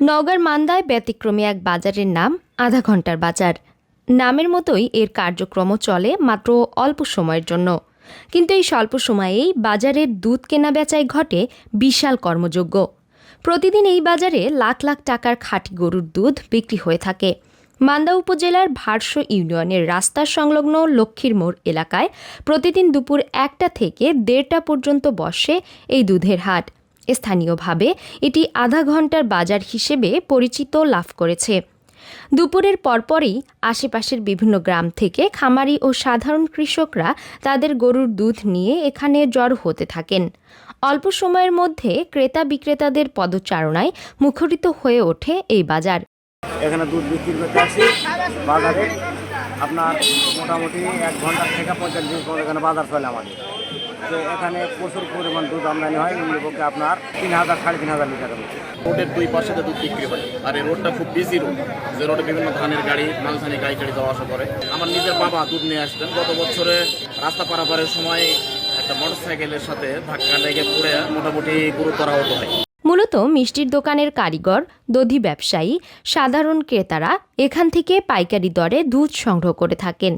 নওগাঁর মান্দায় ব্যতিক্রমী এক বাজারের নাম আধা ঘন্টার বাজার। নামের মতোই এর কার্যক্রমও চলে মাত্র অল্প সময়ের জন্য, কিন্তু এই স্বল্প সময়েই বাজারের দুধ কেনাবেচায় ঘটে বিশাল কর্মযজ্ঞ। প্রতিদিন এই বাজারে লাখ লাখ টাকার খাঁটি গরুর দুধ বিক্রি হয়ে থাকে। মান্দা উপজেলার ভারসো ইউনিয়নের রাস্তার সংলগ্ন লক্ষ্মীর মোড় এলাকায় প্রতিদিন দুপুর ১টা থেকে ১:৩০ পর্যন্ত বসে এই দুধের হাট। স্থানীয়ভাবে এটি আধা ঘন্টার বাজার হিসেবে পরিচিত লাভ করেছে। দুপুরের পরপরই আশেপাশের বিভিন্ন গ্রাম থেকে খামারি ও সাধারণ কৃষকরা তাদের গরুর দুধ নিয়ে এখানে জড়ো হতে থাকেন। অল্প সময়ের মধ্যে ক্রেতা বিক্রেতাদের পদচারণায় মুখরিত হয়ে ওঠে এই বাজার। এখানে দুধ বিক্রি করতে আসি বাজারে, আপনার মোটামুটি 1 ঘন্টা থেকে 45 মিনিট পর এখানে বাজার চলে আমাদের। তো এখানে প্রচুর পরিমাণ দুধ আমদানি হয়, পক্ষে আপনার 3,000 3,500 লিটারের মতো। রোডের 2 পাশে দুধ বিক্রি হয়, আর এই রোডটা খুব বিজি রোড, যে রোডে বিভিন্ন ধানের গাড়ি, মালধানি গাড়ি যাওয়া আসা করে। আমার নিজের বাবা দুধ নিয়ে আসতেন। গত বছরে রাস্তা পারাপারের সময় একটা মোটরসাইকেলের সাথে ধাক্কা লেগে পড়ে মোটামুটি গুরুতর আহত হয়। মূলত মিষ্টির দোকানের কারিগর, দধি ব্যবসায়ী, সাধারণ ক্রেতারা এখান থেকে পাইকারি দরে দুধ সংগ্রহ করে থাকেন।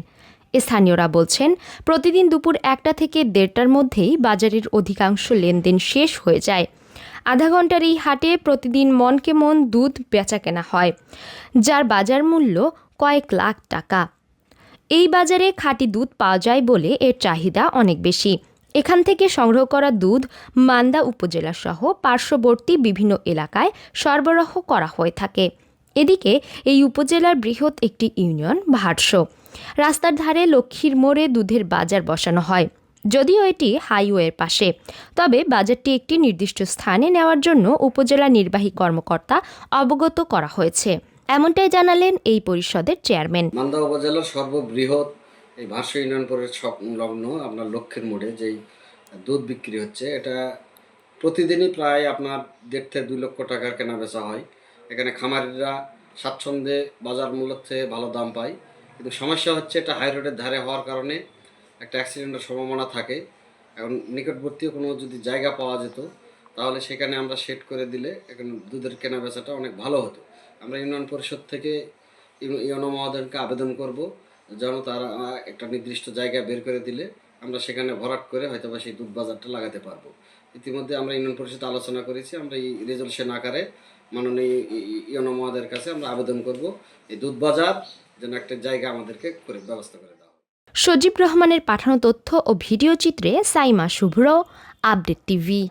স্থানীয়রা বলছেন, প্রতিদিন দুপুর 1টা থেকে 1:30টার মধ্যেই বাজারের অধিকাংশ লেনদেন শেষ হয়ে যায়। আধা ঘন্টার এই হাটে প্রতিদিন মনকে মন দুধ বেচাকেনা হয়, যার বাজার মূল্য কয়েক লাখ টাকা। এই বাজারে খাঁটি দুধ পাওয়া যায় বলে এর চাহিদা অনেক বেশি। এখান থেকে সংগ্রহ করা দুধ মান্দা উপজেলা সহ পার্শ্ববর্তী বিভিন্ন এলাকায় সরবরাহ করা হয়ে থাকে। এদিকে এই উপজেলার বৃহৎ একটি ইউনিয়ন ভারসো। রাস্তার ধারে লক্ষ্মীর মোড়ে দুধের বাজার বসানো হয়। যদিও এটি হাইওয়ের পাশে, তবে বাজারটি একটি নির্দিষ্ট স্থানে নেওয়ার জন্য উপজেলা নির্বাহী কর্মকর্তা অবগত করা হয়েছে, এমনটাই জানালেন এই পরিষদের চেয়ারম্যান। মান্দা উপজেলার সর্ববৃহৎ এই ভারসো ইউনিয়ন সংলগ্ন আপনার লক্ষ্মীর মোড়ে যেই দুধ বিক্রি হচ্ছে, এটা প্রতিদিনই প্রায় আপনার 1.5 থেকে 2 লক্ষ টাকার কেনা বেচা হয়। এখানে খামারিরা স্বাচ্ছন্দ্যে বাজার মূল্যের থেকে ভালো দাম পায়, কিন্তু সমস্যা হচ্ছে এটা হাই রোডের ধারে হওয়ার কারণে একটা অ্যাক্সিডেন্টের সম্ভাবনা থাকে। এখন নিকটবর্তী কোনো যদি জায়গা পাওয়া যেত তাহলে সেখানে আমরা সেট করে দিলে এখানে দুধের কেনা বেচাটা অনেক ভালো হতো। আমরা ইউনিয়ন পরিষদ থেকে ইউনো মহোদয়কে আবেদন করব যেন তারা একটা নির্দিষ্ট জায়গা বের করে দিলে আমরা সেখানে ভরাট করে হয়তো বা সেই দুধ বাজারটা লাগাতে পারবো। ইতিমধ্যে আমরা ইউনিয়ন পরিষদে আলোচনা করেছি, আমরা এই রেজলিউশন আকারে মাননীয় ইউনো মহোদয়ের কাছে আমরা আবেদন করব এই দুধ বাজার যেন একটা জায়গা আমাদেরকে করে ব্যবস্থা করে দেওয়া। সজীব রহমানের পাঠানো তথ্য ও ভিডিও চিত্রে সাইমা শুভ্র, আপডেট টিভি।